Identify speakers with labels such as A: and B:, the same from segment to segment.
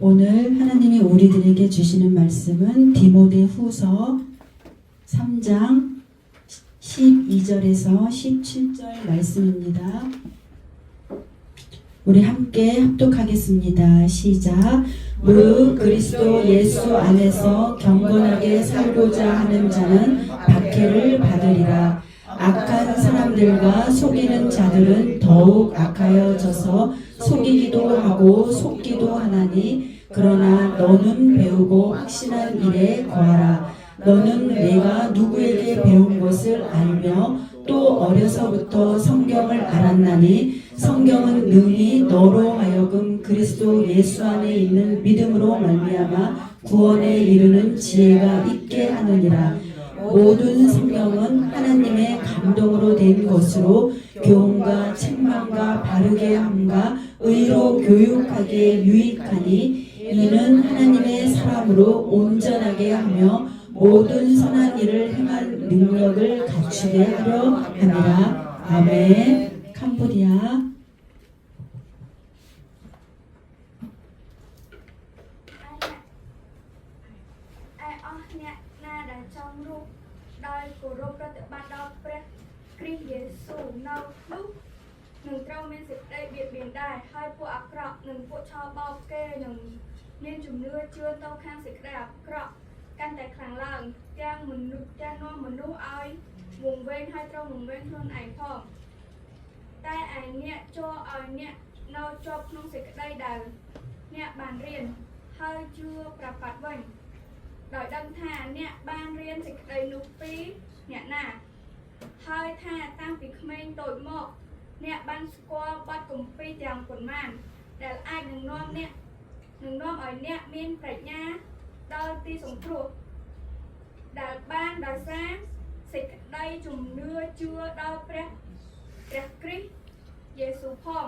A: 오늘 하나님이 우리들에게 주시는 말씀은 디모데후서 3장 12절에서 17절 말씀입니다. 우리 함께 합독하겠습니다. 시작. 무릇 그리스도 예수 안에서 경건하게 살고자 하는 자는 박해를 받으리라. 악한 사람들과 속이는 자들은 더욱 악하여져서 속이기도 하고 속기도 하나니, 그러나 너는 배우고 확신한 일에 거하라. 너는 내가 누구에게 배운 것을 알며 또 어려서부터 성경을 알았나니, 성경은 능히 너로 하여금 그리스도 예수 안에 있는 믿음으로 말미암아 구원에 이르는 지혜가 있게 하느니라. 모든 성경은 하나님의 감동으로 된 것으로 교훈과 책망과 바르게 함과 의로 교육하기에 유익하니, 이는 하나님의 사람으로 온전하게 하며 모든 선한 일을 행할 능력을 갖추게 하려 함이라. 아멘. 캄보디아.
B: នឹងត្រូវមានសេចក្តីបៀតបៀនដែរហើយពួកអាក្រក់នឹងពួកឆោបោកគេនឹងមានជំនឿជឿទៅខាងសេចក្តីអាក្រក់កាន់តែខ្លាំងឡើងទាំងមនុស្សទាំងនាំមនុស្សឲ្យវង្វេងហើយត្រូវវង្វេងខ្លួនឯងផងតែឯអ្នកចូលឲ្យអ្នកនៅជាប់ក្នុងសេចក្តីដែលអ្នកបានរៀនហើយជឿប្រកាសវិញដោយដឹងថាអ្នកបានរៀនសេចក្តីនោះពីអ្នកណាហើយថាតាំងពីក្មេងតូចមកអ្នកបានស្គាល់បទគម្ពីរទាំងប៉ុន្មានដែលអាចនឹងនាំឲ្យអ្នកមានប្រាជ្ញាដល់ទីសង្គ្រោះដែលបានដោយសារសេចក្តីជំនឿជឿដល់ព្រះគ្រីស្ទយេស៊ូវផង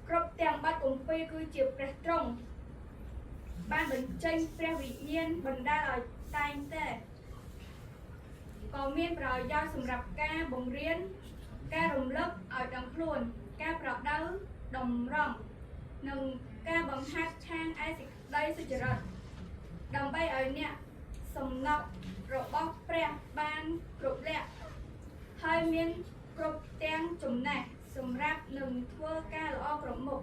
B: គ្រប់ទាំងបទគម្ពីរគឺជាព្រះទ្រង់បានបញ្ចេញព្រះវិញ្ញាណបណ្ដាលឲ្យតែងតែក៏មានប្រយោជន៍សម្រាប់ការបង្រៀនការរំលឹកឲ្យដឹងខ្លួនការប្រដៅតម្រង់និងការបង្ហាត់ខាងឯសេចក្តីសុចរិតដើម្បីឲ្យអ្នកសំណប់របស់ព្រះបានគ្រប់លក្ខហើយមានគ្រប់ទាំងចំណេះសម្រាប់នឹងធ្វើការល្អគ្រប់មុខ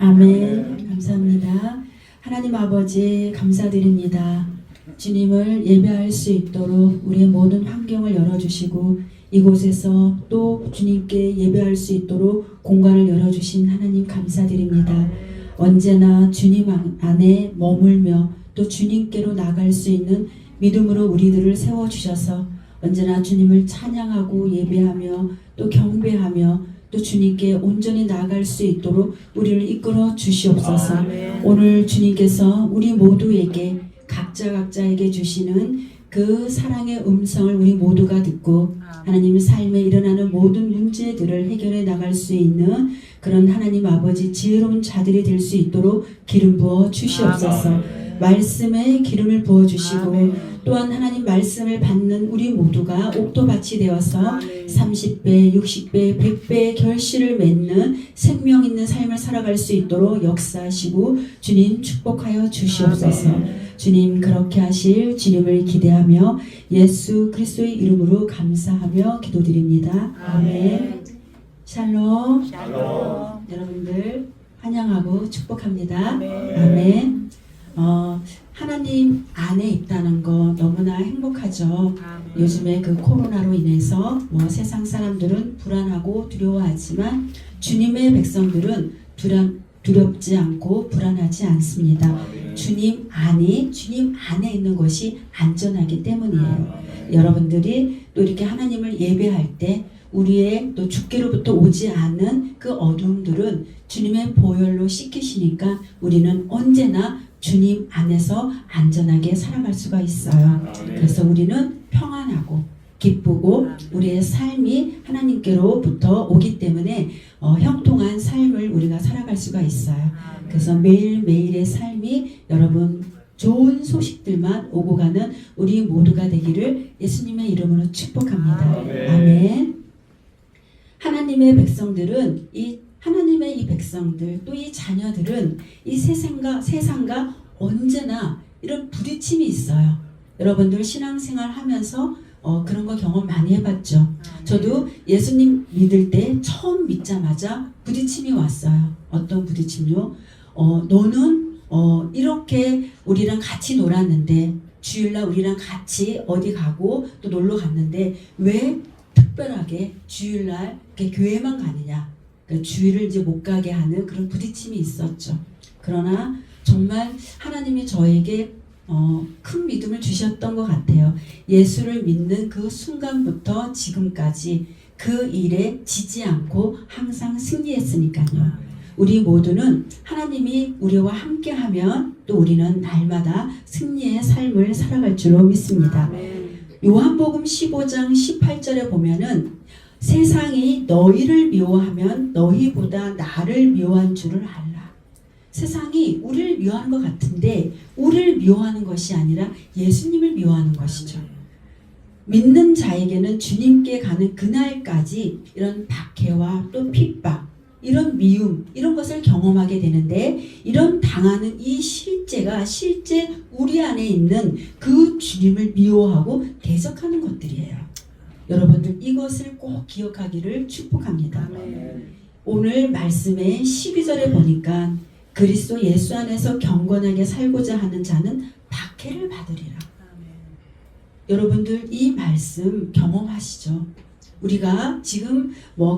A: 아멘. 감사합니다. 하나님 아버지 감사드립니다. 주님을 예배할 수 있도록 우리의 모든 환경을 열어주시고 이곳에서 또 주님께 예배할 수 있도록 공간을 열어주신 하나님 감사드립니다. 언제나 주님 안에 머물며 또 주님께로 나갈 수 있는 믿음으로 우리들을 세워주셔서 언제나 주님을 찬양하고 예배하며 또 경배하며 또 주님께 온전히 나아갈 수 있도록 우리를 이끌어 주시옵소서. 오늘 주님께서 우리 모두에게 각자에게 주시는 그 사랑의 음성을 우리 모두가 듣고 하나님 삶에 일어나는 모든 문제들을 해결해 나갈 수 있는 그런 하나님 아버지 지혜로운 자들이 될 수 있도록 기름 부어 주시옵소서. 말씀에 기름을 부어 주시고 또한 하나님 말씀을 받는 우리 모두가 옥토밭이 되어서 30배, 60배, 100배의 결실을 맺는 생명 있는 삶을 살아갈 수 있도록 역사하시고 주님 축복하여 주시옵소서. 주님 그렇게 하실 주님을 기대하며 예수 그리스도의 이름으로 감사하며 기도드립니다. 아멘. 샬롬. 여러분들 환영하고 축복합니다. 아멘. 하나님 안에 있다는 거 너무나 행복하죠. 요즘에 그 코로나로 인해서 세상 사람들은 불안하고 두려워하지만 주님의 백성들은 두렵지 않고 불안하지 않습니다. 주님 안에 있는 것이 안전하기 때문이에요. 여러분들이 또 이렇게 하나님을 예배할 때 우리의 또 주께로부터 오지 않은 그 어둠들은 주님의 보혈로 씻기시니까 우리는 언제나 주님 안에서 안전하게 살아갈 수가 있어요. 그래서 우리는 평안하고 기쁘고 우리의 삶이 하나님께로부터 오기 때문에 형통한 삶을 우리가 살아갈 수가 있어요. 그래서 매일매일의 삶이 여러분 좋은 소식들만 오고 가는 우리 모두가 되기를 예수님의 이름으로 축복합니다. 아멘. 하나님의 백성들은 이 하나님의 이 백성들 또 이 자녀들은 이 세상과 언제나 이런 부딪힘이 있어요. 여러분들 신앙생활 하면서 그런 거 경험 많이 해봤죠. 저도 예수님 믿을 때 처음 믿자마자 부딪힘이 왔어요. 어떤 부딪힘요? 너는 이렇게 우리랑 같이 놀았는데 주일날 우리랑 같이 어디 가고 또 놀러 갔는데 왜 특별하게 주일날 이렇게 교회만 가느냐? 그러니까 주일을 이제 못 가게 하는 그런 부딪힘이 있었죠. 그러나 정말 하나님이 저에게 큰 믿음을 주셨던 것 같아요. 예수를 믿는 그 순간부터 지금까지 그 일에 지지 않고 항상 승리했으니까요. 우리 모두는 하나님이 우리와 함께하면 또 우리는 날마다 승리의 삶을 살아갈 줄로 믿습니다. 요한복음 15장 18절에 보면은 세상이 너희를 미워하면 너희보다 나를 미워한 줄을 알라. 세상이 우리를 미워하는 것 같은데 우리를 미워하는 것이 아니라 예수님을 미워하는 것이죠. 믿는 자에게는 주님께 가는 그날까지 이런 박해와 또 핍박, 이런 미움, 이런 것을 경험하게 되는데 이런 당하는 이 실제가 실제 우리 안에 있는 그 주님을 미워하고 대적하는 것들이에요. 여러분들 이것을 꼭 기억하기를 축복합니다. 오늘 말씀의 12절에 보니까 그리스도 예수 안에서 경건하게 살고자 하는 자는 박해를 받으리라. 여러분들 이 말씀 경험하시죠? 우리가 지금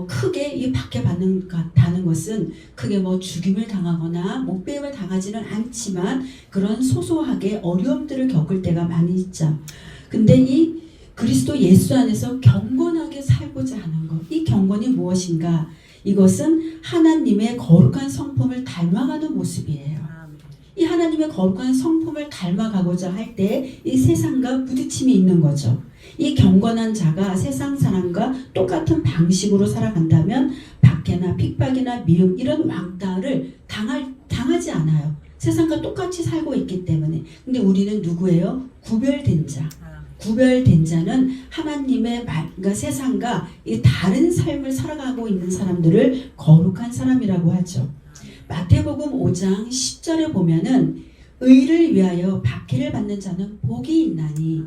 A: 크게 이 박해받는다는 것은 크게 죽임을 당하거나 목배임을 당하지는 않지만 그런 소소하게 어려움들을 겪을 때가 많이 있죠. 근데 이 그리스도 예수 안에서 경건하게 살고자 하는 것, 이 경건이 무엇인가? 이것은 하나님의 거룩한 성품을 닮아가는 모습이에요. 이 하나님의 거룩한 성품을 닮아가고자 할 때 이 세상과 부딪힘이 있는 거죠. 이 경건한 자가 세상 사람과 똑같은 방식으로 살아간다면 박해나 핍박이나 미움 이런 왕따를 당하지 않아요. 세상과 똑같이 살고 있기 때문에. 근데 우리는 누구예요? 구별된 자. 구별된 자는 하나님의 그러니까 세상과 이 다른 삶을 살아가고 있는 사람들을 거룩한 사람이라고 하죠. 마태복음 5장 10절에 보면은 의를 위하여 박해를 받는 자는 복이 있나니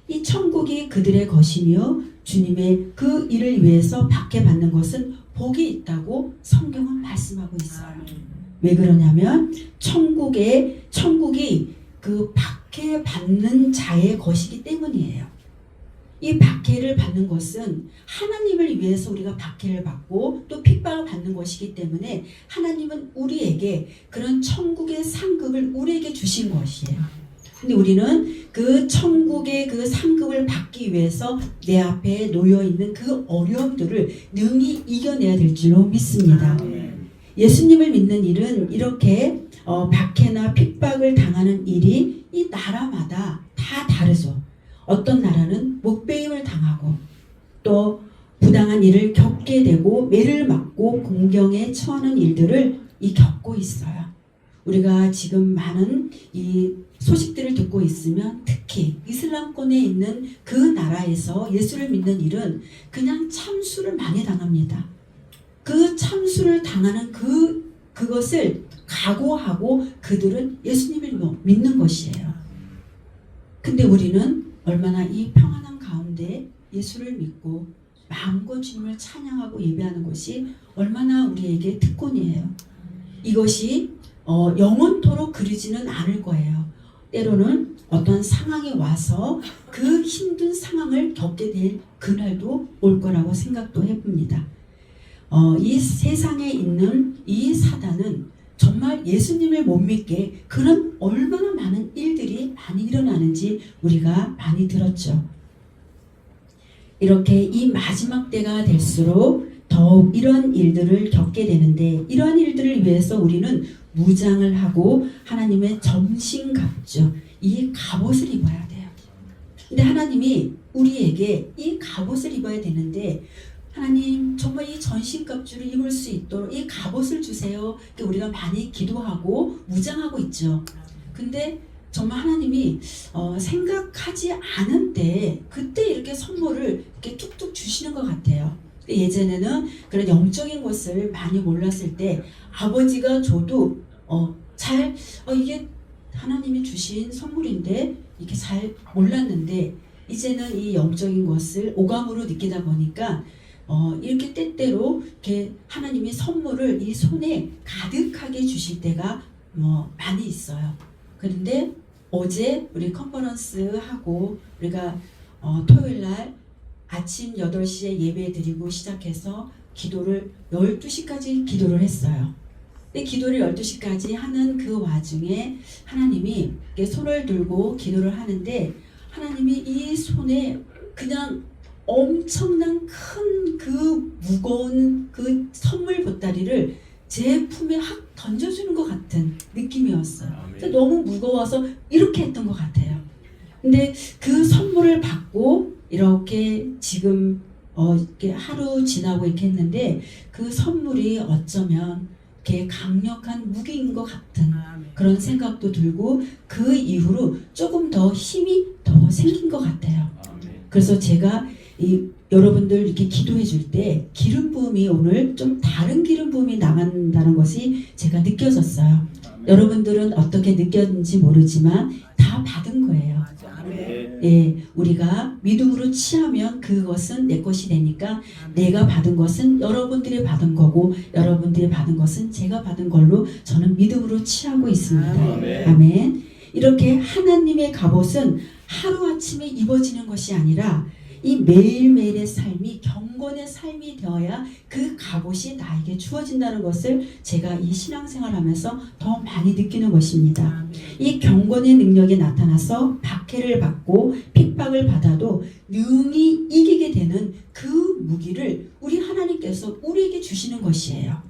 A: 이 천국이 그들의 것이며 주님의 그 일을 위해서 박해받는 것은 복이 있다고 성경은 말씀하고 있어요. 왜 그러냐면 천국이 그 박해받는 자의 것이기 때문이에요. 이 박해를 받는 것은 하나님을 위해서 우리가 박해를 받고 또 핍박을 받는 것이기 때문에 하나님은 우리에게 그런 천국의 상급을 우리에게 주신 것이에요. 근데 우리는 그 천국의 그 상급을 받기 위해서 내 앞에 놓여있는 그 어려움들을 능히 이겨내야 될 줄로 믿습니다. 예수님을 믿는 일은 이렇게 박해나 핍박을 당하는 일이 이 나라마다 다 다르죠. 어떤 나라는 목배임을 당하고 또 부당한 일을 겪게 되고 매를 맞고 공경에 처하는 일들을 겪고 있어요. 우리가 지금 많은 이 소식들을 듣고 있으면 특히 이슬람권에 있는 그 나라에서 예수를 믿는 일은 그냥 참수를 많이 당합니다. 그 참수를 당하는 그것을 각오하고 그들은 예수님을 믿는 것이에요. 근데 우리는 얼마나 이 평안한 가운데 예수를 믿고 마음과 주님을 찬양하고 예배하는 것이 얼마나 우리에게 특권이에요. 이것이 영원토록 그리지는 않을 거예요. 때로는 어떤 상황이 와서 그 힘든 상황을 겪게 될 그날도 올 거라고 생각도 해봅니다. 이 세상에 있는 이 사단은 정말 예수님을 못 믿게 그런 얼마나 많은 일들이 많이 일어나는지 우리가 많이 들었죠. 이렇게 이 마지막 때가 될수록 더욱 이런 일들을 겪게 되는데 이러한 일들을 위해서 우리는 무장을 하고 하나님의 전신갑주, 이 갑옷을 입어야 돼요. 근데 하나님이 우리에게 이 갑옷을 입어야 되는데 하나님 정말 이 전신갑주를 입을 수 있도록 이 갑옷을 주세요. 우리가 많이 기도하고 무장하고 있죠. 근데 정말 하나님이 생각하지 않은 때 그때 이렇게 선물을 이렇게 툭툭 주시는 것 같아요. 예전에는 그런 영적인 것을 많이 몰랐을 때 아버지가 줘도 이게 하나님이 주신 선물인데 이게 잘 몰랐는데 이제는 이 영적인 것을 오감으로 느끼다 보니까 이렇게 때때로 이렇게 하나님이 선물을 이 손에 가득하게 주실 때가 많이 있어요. 그런데 어제 우리 컨퍼런스 하고 우리가 토요일 날 아침 8시에 예배 드리고 시작해서 기도를 12시까지 기도를 했어요. 근데 기도를 12시까지 하는 그 와중에 하나님이 이렇게 손을 들고 기도를 하는데 하나님이 이 손에 그냥 엄청난 큰 그 무거운 그 선물 보따리를 제 품에 확 던져주는 것 같은 느낌이었어요. 그래서 너무 무거워서 이렇게 했던 것 같아요. 근데 그 선물을 받고 이렇게 지금 이렇게 하루 지나고 이렇게 했는데 그 선물이 어쩌면 이렇게 강력한 무기인 것 같은 그런 생각도 들고 그 이후로 조금 더 힘이 더 생긴 것 같아요. 그래서 제가 여러분들 이렇게 기도해 줄 때 기름 부음이 오늘 좀 다른 기름 부음이 나간다는 것이 제가 느껴졌어요. 여러분들은 어떻게 느꼈는지 모르지만 다 받은 거예요. 예, 우리가 믿음으로 취하면 그것은 내 것이 되니까 내가 받은 것은 여러분들이 받은 거고 여러분들이 받은 것은 제가 받은 걸로 저는 믿음으로 취하고 있습니다. 아멘. 이렇게 하나님의 갑옷은 하루아침에 입어지는 것이 아니라 이 매일매일의 삶이 경건의 삶이 되어야 그 갑옷이 나에게 주어진다는 것을 제가 이 신앙생활 하면서 더 많이 느끼는 것입니다. 이 경건의 능력이 나타나서 박해를 받고 핍박을 받아도 능히 이기게 되는 그 무기를 우리 하나님께서 우리에게 주시는 것이에요.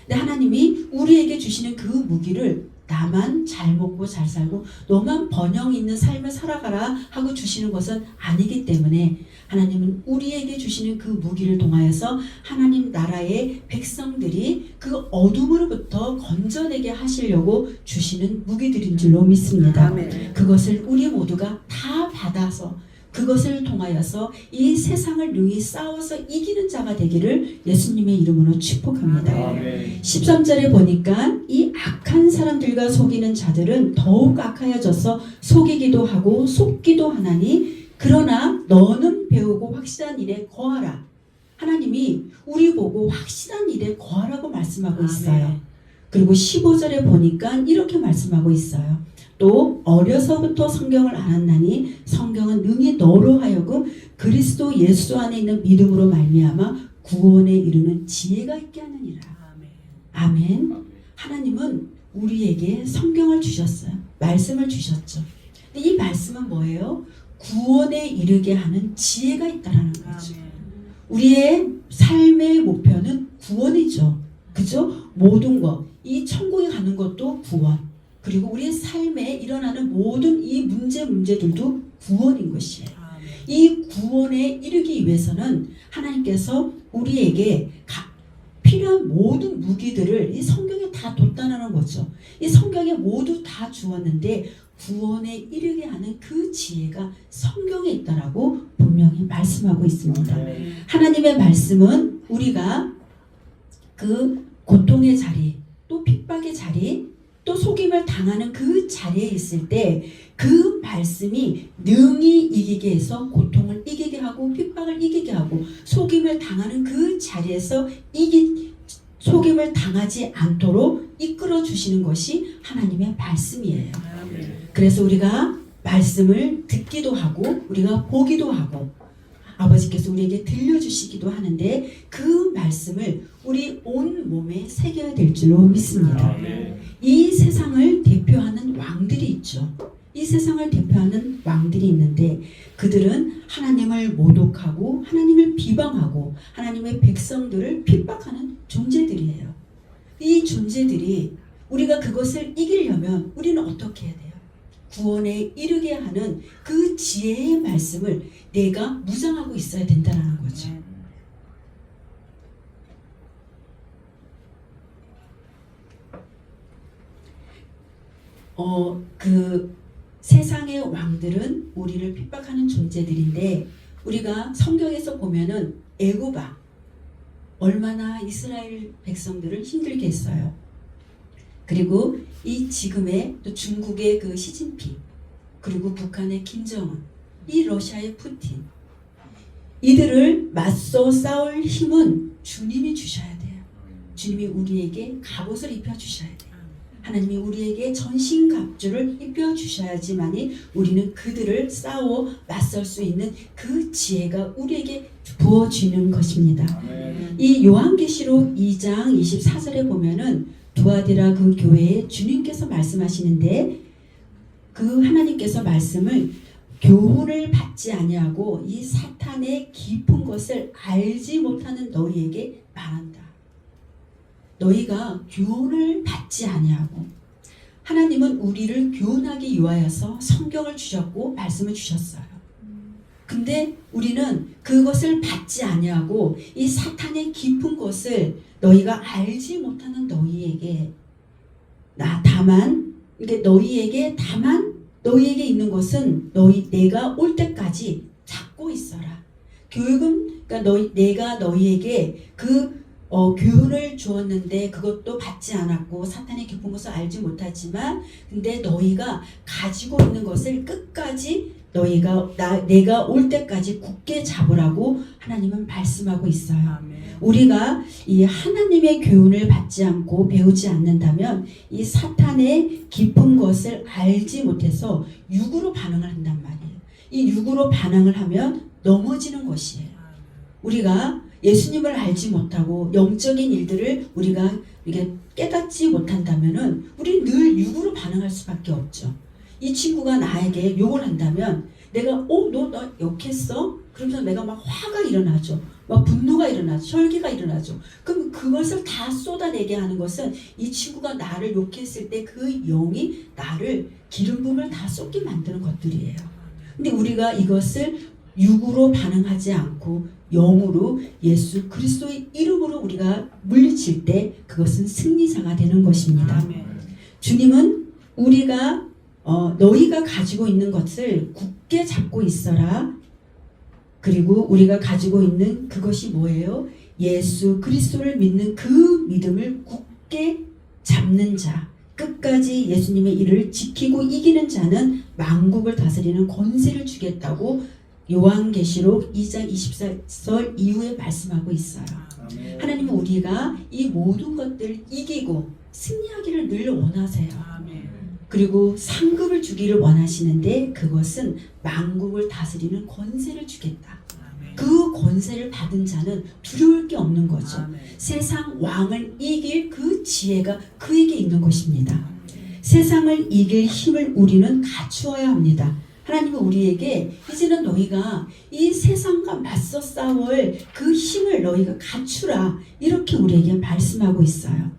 A: 근데 하나님이 우리에게 주시는 그 무기를 나만 잘 먹고 잘 살고 너만 번영 있는 삶을 살아가라 하고 주시는 것은 아니기 때문에 하나님은 우리에게 주시는 그 무기를 통하여서 하나님 나라의 백성들이 그 어둠으로부터 건져내게 하시려고 주시는 무기들인 줄로 믿습니다.
C: 아멘.
A: 그것을 우리 모두가 다 받아서 그것을 통하여서 이 세상을 능히 싸워서 이기는 자가 되기를 예수님의 이름으로 축복합니다. 13절에 보니까 이 악한 사람들과 속이는 자들은 더욱 악하여져서 속이기도 하고 속기도 하나니 그러나 너는 배우고 확실한 일에 거하라. 하나님이 우리 보고 확실한 일에 거하라고 말씀하고 있어요. 그리고 15절에 보니까 이렇게 말씀하고 있어요. 또 어려서부터 성경을 알았나니 성경은 능히 너로 하여금 그리스도 예수 안에 있는 믿음으로 말미암아 구원에 이르는 지혜가 있게 하느니라. 아멘. 하나님은 우리에게 성경을 주셨어요. 말씀을 주셨죠. 근데 이 말씀은 뭐예요? 구원에 이르게 하는 지혜가 있다라는 거죠. 우리의 삶의 목표는 구원이죠. 그죠? 모든 것. 이 천국에 가는 것도 구원. 그리고 우리의 삶에 일어나는 모든 이 문제들도 구원인 것이에요. 이 구원에 이르기 위해서는 하나님께서 우리에게 필요한 모든 무기들을 이 성경에 다 뒀다는 거죠. 이 성경에 모두 다 주었는데 구원에 이르게 하는 그 지혜가 성경에 있다라고 분명히 말씀하고 있습니다. 하나님의 말씀은 우리가 그 고통의 자리, 또 핍박의 자리, 또 속임을 당하는 그 자리에 있을 때 그 말씀이 능히 이기게 해서 고통을 이기게 하고 핍박을 이기게 하고 속임을 당하는 그 자리에서 속임을 당하지 않도록 이끌어 주시는 것이 하나님의 말씀이에요. 그래서 우리가 말씀을 듣기도 하고 우리가 보기도 하고 아버지께서 우리에게 들려주시기도 하는데 그 말씀을 우리 온 몸에 새겨야 될 줄로 믿습니다. 이 세상을 대표하는 왕들이 있죠. 이 세상을 대표하는 왕들이 있는데 그들은 하나님을 모독하고 하나님을 비방하고 하나님의 백성들을 핍박하는 존재들이에요. 이 존재들이 우리가 그것을 이기려면 우리는 어떻게 해야 돼요? 구원에 이르게 하는 그 지혜의 말씀을 내가 무장하고 있어야 된다는 거죠. 그 세상의 왕들은 우리를 핍박하는 존재들인데 우리가 성경에서 보면은 애고바 얼마나 이스라엘 백성들을 힘들게 했어요. 그리고 이 지금의 또 중국의 그 시진핑, 그리고 북한의 김정은, 이 러시아의 푸틴, 이들을 맞서 싸울 힘은 주님이 주셔야 돼요. 주님이 우리에게 갑옷을 입혀주셔야 돼요. 하나님이 우리에게 전신갑주를 입혀주셔야지만이 우리는 그들을 싸워 맞설 수 있는 그 지혜가 우리에게 부어지는 것입니다. 이 요한계시록 2장 24절에 보면은 두아디라 그 교회에 주님께서 말씀하시는데, 그 하나님께서 말씀을 교훈을 받지 아니하고 이 사탄의 깊은 것을 알지 못하는 너희에게 말한다. 너희가 교훈을 받지 아니하고, 하나님은 우리를 교훈하기 위하여서 성경을 주셨고 말씀을 주셨어요. 근데 우리는 그것을 받지 아니하고 이 사탄의 깊은 것을 너희가 알지 못하는 너희에게 다만 너희에게 있는 것은 내가 올 때까지 잡고 있어라. 교육은 그러니까 내가 너희에게 교훈을 주었는데 그것도 받지 않았고 사탄의 깊은 것을 알지 못하지만, 근데 너희가 가지고 있는 것을 끝까지 내가 올 때까지 굳게 잡으라고 하나님은 말씀하고 있어요. 우리가 이 하나님의 교훈을 받지 않고 배우지 않는다면 이 사탄의 깊은 것을 알지 못해서 육으로 반응을 한단 말이에요. 이 육으로 반응을 하면 넘어지는 것이에요. 우리가 예수님을 알지 못하고 영적인 일들을 우리가 이게 깨닫지 못한다면은 우리 늘 육으로 반응할 수밖에 없죠. 이 친구가 나에게 욕을 한다면 내가 너 나 욕했어? 그러면서 내가 막 화가 일어나죠. 막 분노가 일어나죠. 혈기가 일어나죠. 그럼 그것을 다 쏟아내게 하는 것은 이 친구가 나를 욕했을 때 그 영이 나를 기름 부음을 다 쏟게 만드는 것들이에요. 근데 우리가 이것을 육으로 반응하지 않고 영으로 예수 그리스도의 이름으로 우리가 물리칠 때 그것은 승리자가 되는 것입니다. 주님은 우리가 너희가 가지고 있는 것을 굳게 잡고 있어라. 그리고 우리가 가지고 있는 그것이 뭐예요? 예수 그리스도를 믿는 그 믿음을 굳게 잡는 자, 끝까지 예수님의 일을 지키고 이기는 자는 만국을 다스리는 권세를 주겠다고 요한계시록 2장 24절 이후에 말씀하고 있어요. 하나님은 우리가 이 모든 것들을 이기고 승리하기를 늘 원하세요. 그리고 상급을 주기를 원하시는데 그것은 만국을 다스리는 권세를 주겠다. 그 권세를 받은 자는 두려울 게 없는 거죠. 세상 왕을 이길 그 지혜가 그에게 있는 것입니다. 세상을 이길 힘을 우리는 갖추어야 합니다. 하나님은 우리에게 이제는 너희가 이 세상과 맞서 싸울 그 힘을 너희가 갖추라, 이렇게 우리에게 말씀하고 있어요.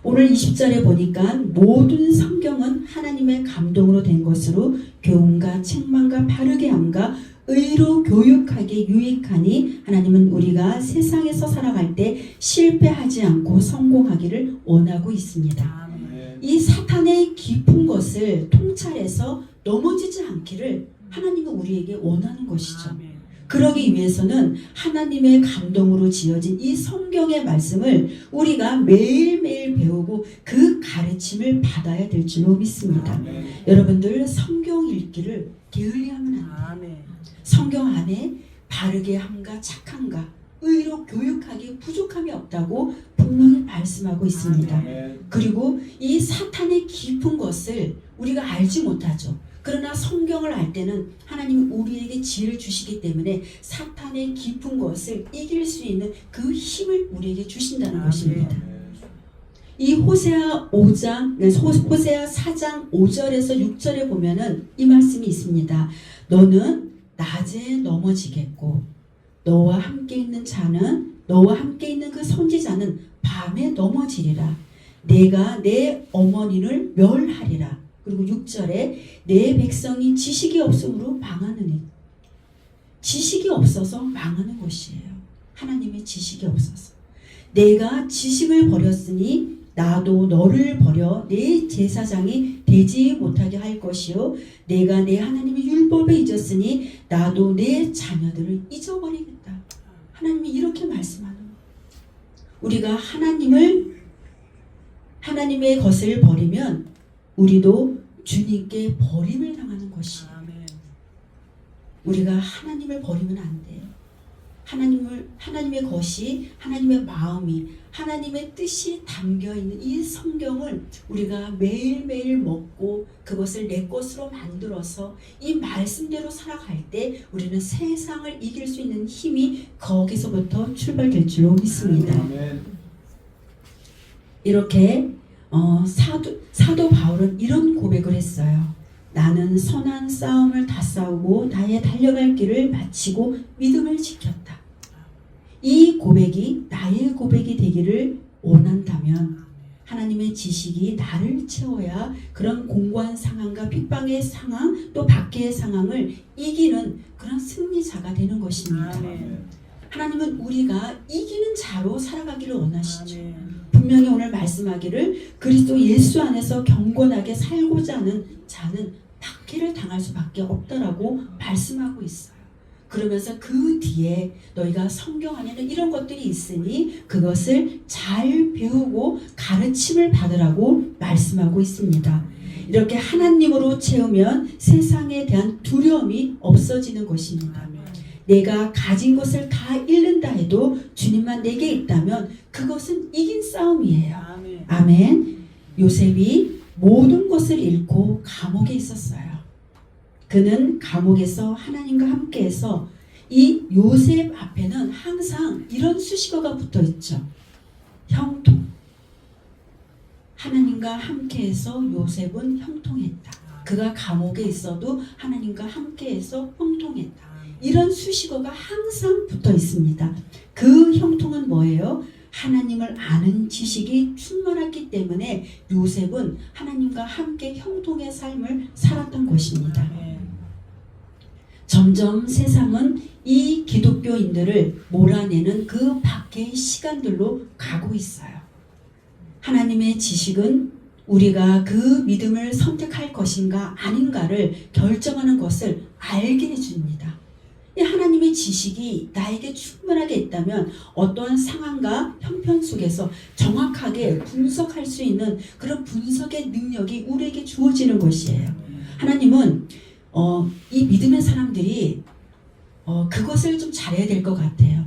A: 오늘 20절에 보니까 모든 성경은 하나님의 감동으로 된 것으로 교훈과 책망과 바르게 함과 의로 교육하게 유익하니 하나님은 우리가 세상에서 살아갈 때 실패하지 않고 성공하기를 원하고 있습니다. 이 사탄의 깊은 것을 통찰해서 넘어지지 않기를 하나님은 우리에게 원하는 것이죠. 그러기 위해서는 하나님의 감동으로 지어진 이 성경의 말씀을 우리가 매일매일 배우고 그 가르침을 받아야 될 줄로 믿습니다. 여러분들 성경 읽기를 게을리하면 안 돼요. 성경 안에 바르게 함과 착함과 의로 교육하기 부족함이 없다고 분명히 말씀하고 있습니다. 그리고 이 사탄의 깊은 것을 우리가 알지 못하죠. 그러나 성경을 알 때는 하나님이 우리에게 지혜를 주시기 때문에 사탄의 깊은 것을 이길 수 있는 그 힘을 우리에게 주신다는 것입니다. 이 호세아 4장 5절에서 6절에 보면은 이 말씀이 있습니다. 너는 낮에 넘어지겠고 너와 함께 있는 그 선지자는 밤에 넘어지리라. 내가 내 어머니를 멸하리라. 그리고 6절에 내 백성이 지식이 없으므로 망하느니, 지식이 없어서 망하는 것이에요. 하나님의 지식이 없어서. 내가 지식을 버렸으니 나도 너를 버려 내 제사장이 되지 못하게 할 것이요 내가 내 하나님의 율법을 잊었으니 나도 내 자녀들을 잊어버리겠다. 하나님이 이렇게 말씀하는 거예요. 우리가 하나님의 것을 버리면 우리도 주님께 버림을 당하는 것이에요. 우리가 하나님을 버리면 안 돼요. 하나님의 것이, 하나님의 마음이, 하나님의 뜻이 담겨있는 이 성경을 우리가 매일매일 먹고 그것을 내 것으로 만들어서 이 말씀대로 살아갈 때 우리는 세상을 이길 수 있는 힘이 거기서부터 출발될 줄로 믿습니다. 이렇게 사도 바울은 이런 고백을 했어요. 나는 선한 싸움을 다 싸우고 나의 달려갈 길을 마치고 믿음을 지켰다. 이 고백이 나의 고백이 되기를 원한다면 하나님의 지식이 나를 채워야 그런 공고한 상황과 핍박의 상황 또 밖의 상황을 이기는 그런 승리자가 되는 것입니다. 하나님은 우리가 이기는 자로 살아가기를 원하시죠. 분명히 오늘 말씀하기를 그리스도 예수 안에서 경건하게 살고자 하는 자는 박해를 당할 수밖에 없다라고 말씀하고 있어요. 그러면서 그 뒤에 너희가 성경 안에는 이런 것들이 있으니 그것을 잘 배우고 가르침을 받으라고 말씀하고 있습니다. 이렇게 하나님으로 채우면 세상에 대한 두려움이 없어지는 것입니다. 내가 가진 것을 다 잃는다 해도 주님만 내게 있다면 그것은 이긴 싸움이에요. 아멘. 요셉이 모든 것을 잃고 감옥에 있었어요. 그는 감옥에서 하나님과 함께해서 이 요셉 앞에는 항상 이런 수식어가 붙어 있죠. 형통. 하나님과 함께해서 요셉은 형통했다. 그가 감옥에 있어도 하나님과 함께해서 형통했다. 이런 수식어가 항상 붙어 있습니다. 그 형통은 뭐예요? 하나님을 아는 지식이 충만했기 때문에 요셉은 하나님과 함께 형통의 삶을 살았던 것입니다. 점점 세상은 이 기독교인들을 몰아내는 그 밖의 시간들로 가고 있어요. 하나님의 지식은 우리가 그 믿음을 선택할 것인가 아닌가를 결정하는 것을 알게 해줍니다. 이 하나님의 지식이 나에게 충분하게 있다면 어떠한 상황과 형편 속에서 정확하게 분석할 수 있는 그런 분석의 능력이 우리에게 주어지는 것이에요. 하나님은 이 믿음의 사람들이 그것을 좀 잘해야 될 것 같아요.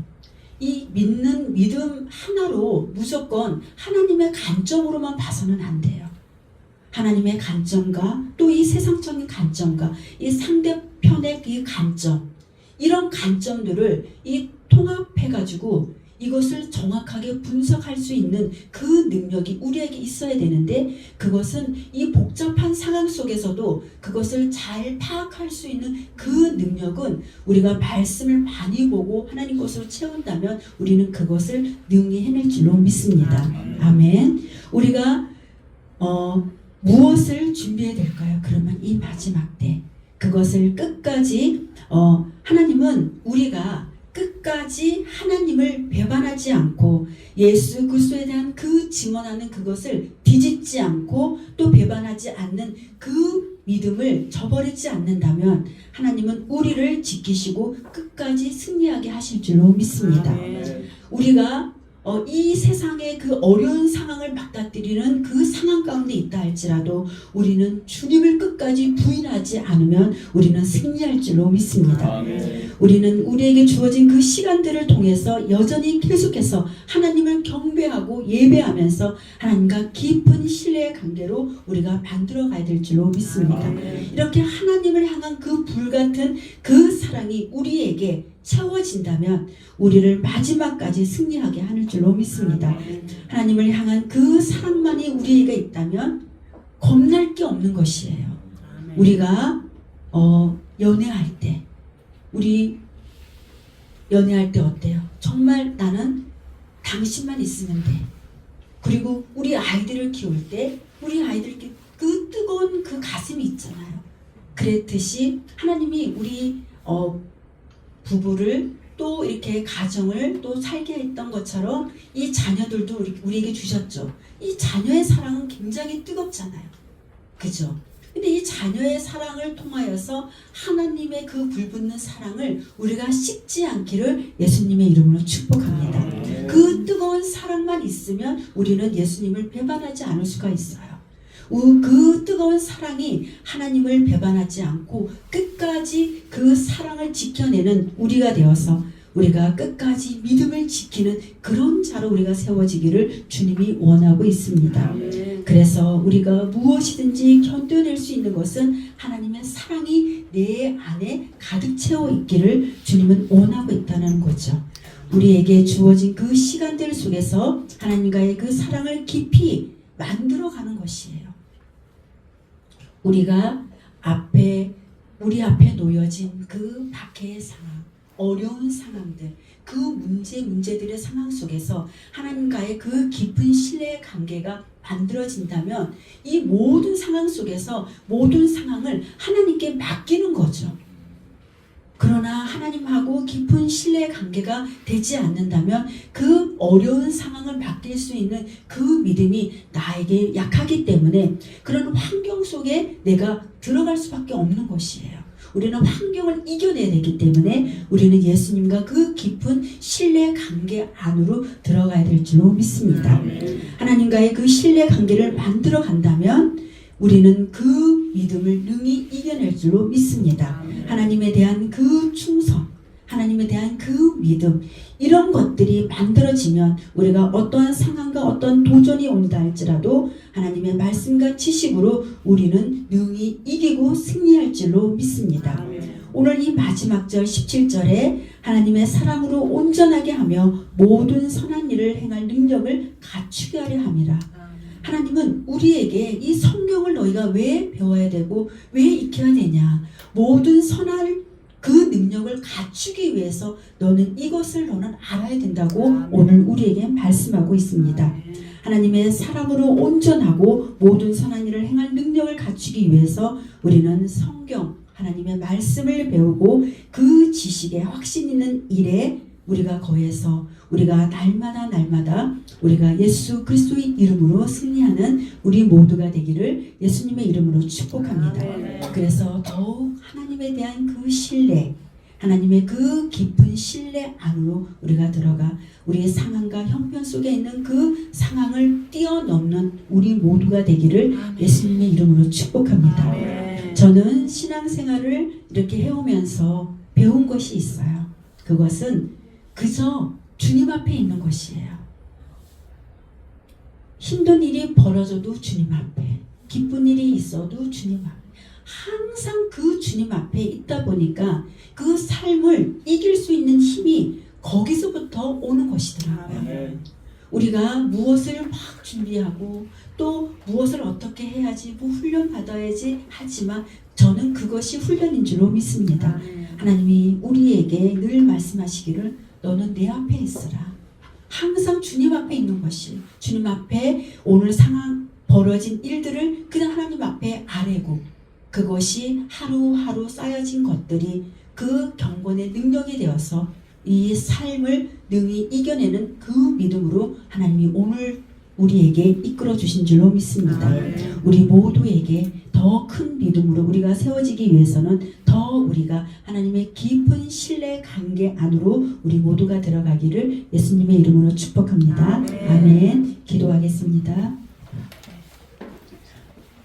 A: 이 믿는 믿음 하나로 무조건 하나님의 관점으로만 봐서는 안 돼요. 하나님의 관점과 또 이 세상적인 관점과 이 상대편의 그 관점, 이런 관점들을 이 통합해가지고 이것을 정확하게 분석할 수 있는 그 능력이 우리에게 있어야 되는데 그것은 이 복잡한 상황 속에서도 그것을 잘 파악할 수 있는 그 능력은 우리가 말씀을 많이 보고 하나님 것으로 채운다면 우리는 그것을 능히 해낼 줄로 믿습니다. 아멘. 우리가 무엇을 준비해야 될까요? 그러면 이 마지막 때 그것을 끝까지 하나님은 우리가 끝까지 하나님을 배반하지 않고 예수 그리스도에 대한 그 증언하는 그것을 뒤집지 않고 또 배반하지 않는 그 믿음을 저버리지 않는다면 하나님은 우리를 지키시고 끝까지 승리하게 하실 줄로 믿습니다. 우리가 이 세상의 그 어려운 상황을 맞닥뜨리는 그 상황 가운데 있다 할지라도 우리는 주님을 끝까지 부인하지 않으면 우리는 승리할 줄로 믿습니다. 우리는 우리에게 주어진 그 시간들을 통해서 여전히 계속해서 하나님을 경배하고 예배하면서 하나님과 깊은 신뢰의 관계로 우리가 만들어가야 될 줄로 믿습니다. 이렇게 하나님을 향한 그 불같은 그 사랑이 우리에게 채워진다면 우리를 마지막까지 승리하게 하는 줄로 믿습니다. 하나님을 향한 그 사랑만이 우리에게 있다면 겁날 게 없는 것이에요. 우리가 연애할 때 우리 연애할 때 어때요? 정말 나는 당신만 있으면 돼. 그리고 우리 아이들을 키울 때 우리 아이들께 그 뜨거운 그 가슴이 있잖아요. 그랬듯이 하나님이 우리 부부를 또 이렇게 가정을 또 살게 했던 것처럼 이 자녀들도 우리에게 주셨죠. 이 자녀의 사랑은 굉장히 뜨겁잖아요. 그죠? 근데 이 자녀의 사랑을 통하여서 하나님의 그 불붙는 사랑을 우리가 식지 않기를 예수님의 이름으로 축복합니다. 그 뜨거운 사랑만 있으면 우리는 예수님을 배반하지 않을 수가 있어요. 그 뜨거운 사랑이 하나님을 배반하지 않고 끝까지 그 사랑을 지켜내는 우리가 되어서 우리가 끝까지 믿음을 지키는 그런 자로 우리가 세워지기를 주님이 원하고 있습니다. 그래서 우리가 무엇이든지 견뎌낼 수 있는 것은 하나님의 사랑이 내 안에 가득 채워 있기를 주님은 원하고 있다는 거죠. 우리에게 주어진 그 시간들 속에서 하나님과의 그 사랑을 깊이 만들어가는 것이에요. 우리가 우리 앞에 놓여진 그 박해의 상황, 어려운 상황들, 그 문제들의 상황 속에서 하나님과의 그 깊은 신뢰의 관계가 만들어진다면 이 모든 상황 속에서 모든 상황을 하나님께 맡기는 거죠. 그러나 하나님하고 깊은 신뢰의 관계가 되지 않는다면 그 어려운 상황을 맡길 수 있는 그 믿음이 나에게 약하기 때문에 그런 환경 속에 내가 들어갈 수밖에 없는 것이에요. 우리는 환경을 이겨내야 되기 때문에 우리는 예수님과 그 깊은 신뢰 관계 안으로 들어가야 될 줄로 믿습니다. 하나님과의 그 신뢰 관계를 만들어 간다면 우리는 그 믿음을 능히 이겨낼 줄로 믿습니다. 하나님에 대한 그 충성, 하나님에 대한 그 믿음, 이런 것들이 만들어지면 우리가 어떠한 상황과 어떤 도전이 온다 할지라도 하나님의 말씀과 지식으로 우리는 능히 이기고 승리할 줄로 믿습니다. 오늘 이 마지막 절 17절에 하나님의 사랑으로 온전하게 하며 모든 선한 일을 행할 능력을 갖추게 하려 함이라. 하나님은 우리에게 이 성경을 너희가 왜 배워야 되고 왜 익혀야 되냐, 모든 선한 그 능력을 갖추기 위해서 너는 알아야 된다고 오늘 우리에게 말씀하고 있습니다. 하나님의 사랑으로 온전하고 모든 선한 일을 행할 능력을 갖추기 위해서 우리는 성경, 하나님의 말씀을 배우고 그 지식에 확신 있는 일에 우리가 거해서 우리가 날마다 우리가 예수 그리스도의 이름으로 승리하는 우리 모두가 되기를 예수님의 이름으로 축복합니다. 그래서 더욱 하나님에 대한 그 신뢰, 하나님의 그 깊은 신뢰 안으로 우리가 들어가 우리의 상황과 형편 속에 있는 그 상황을 뛰어넘는 우리 모두가 되기를 예수님의 이름으로 축복합니다. 저는 신앙생활을 이렇게 해오면서 배운 것이 있어요. 그것은 그저 주님 앞에 있는 것이에요. 힘든 일이 벌어져도 주님 앞에, 기쁜 일이 있어도 주님 앞에, 항상 그 주님 앞에 있다 보니까 그 삶을 이길 수 있는 힘이 거기서부터 오는 것이더라고요. 우리가 무엇을 막 준비하고 또 무엇을 어떻게 해야지, 뭐 훈련 받아야지 하지만 저는 그것이 훈련인 줄로 믿습니다. 하나님이 우리에게 늘 말씀하시기를 너는 내 앞에 있으라. 항상 주님 앞에 있는 것이, 주님 앞에 오늘 상황 벌어진 일들을 그냥 하나님 앞에 아뢰고 그것이 하루하루 쌓여진 것들이 그 경건의 능력이 되어서 이 삶을 능히 이겨내는 그 믿음으로 하나님이 오늘 우리에게 이끌어 주신 줄로 믿습니다. 우리 모두에게 더 큰 믿음으로 우리가 세워지기 위해서는 더 우리가 하나님의 깊은 신뢰 관계 안으로 우리 모두가 들어가기를 예수님의 이름으로 축복합니다. 아멘. 기도하겠습니다.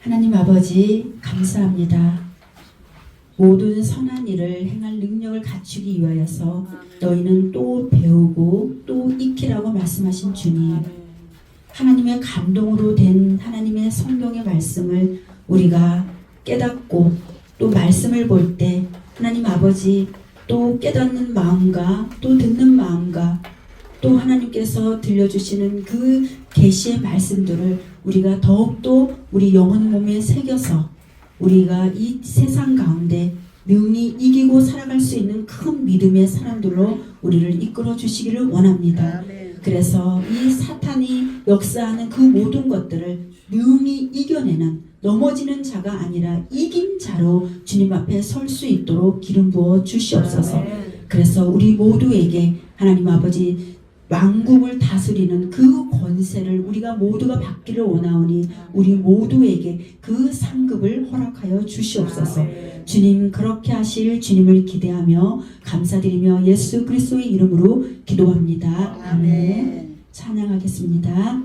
A: 하나님 아버지 감사합니다. 모든 선한 일을 행할 능력을 갖추기 위하여서 너희는 또 배우고 또 익히라고 말씀하신 주님, 하나님의 감동으로 된 하나님의 성경의 말씀을 우리가 깨닫고 또 말씀을 볼 때 하나님 아버지 또 깨닫는 마음과 또 듣는 마음과 또 하나님께서 들려주시는 그 계시의 말씀들을 우리가 더욱더 우리 영혼 몸에 새겨서 우리가 이 세상 가운데 능히 이기고 살아갈 수 있는 큰 믿음의 사람들로 우리를 이끌어 주시기를 원합니다. 그래서 이 사탄이 역사하는 그 모든 것들을 능히 이겨내는, 넘어지는 자가 아니라 이긴 자로 주님 앞에 설 수 있도록 기름 부어 주시옵소서. 그래서 우리 모두에게 하나님 아버지 왕국을 다스리는 그 권세를 우리가 모두가 받기를 원하오니 우리 모두에게 그 상급을 허락하여 주시옵소서. 주님 그렇게 하실 주님을 기대하며 감사드리며 예수 그리스도의 이름으로 기도합니다. 아멘. 찬양하겠습니다.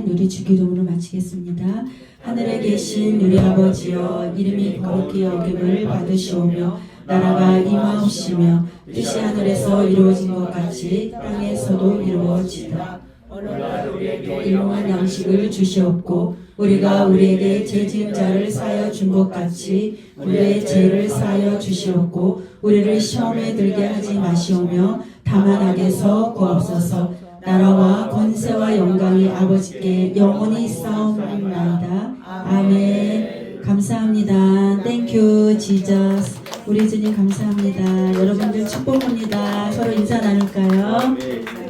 A: 우리 주기도문을 마치겠습니다. 하늘에 계신 우리 아버지여 이름이 거룩히 여김을 받으시오며 나라가 임하옵시며 뜻이 하늘에서 이루어진 것 같이 땅에서도 이루어지다. 오늘날 우리에게 일용할 양식을 주시옵고 우리가 우리에게 죄 지은 자를 사하여 준 것 같이 우리의 죄를 사하여 주시옵고 우리를 시험에 들게 하지 마시오며 다만 악에서 구하옵소서. 나라와 권세와 영광이 아버지께 영원히 싸움나이다. 아멘. 감사합니다. 땡큐 지저스. 우리 주님 감사합니다. 여러분들 축복합니다. 서로 인사 나눌까요?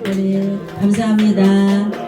A: 네, 감사합니다.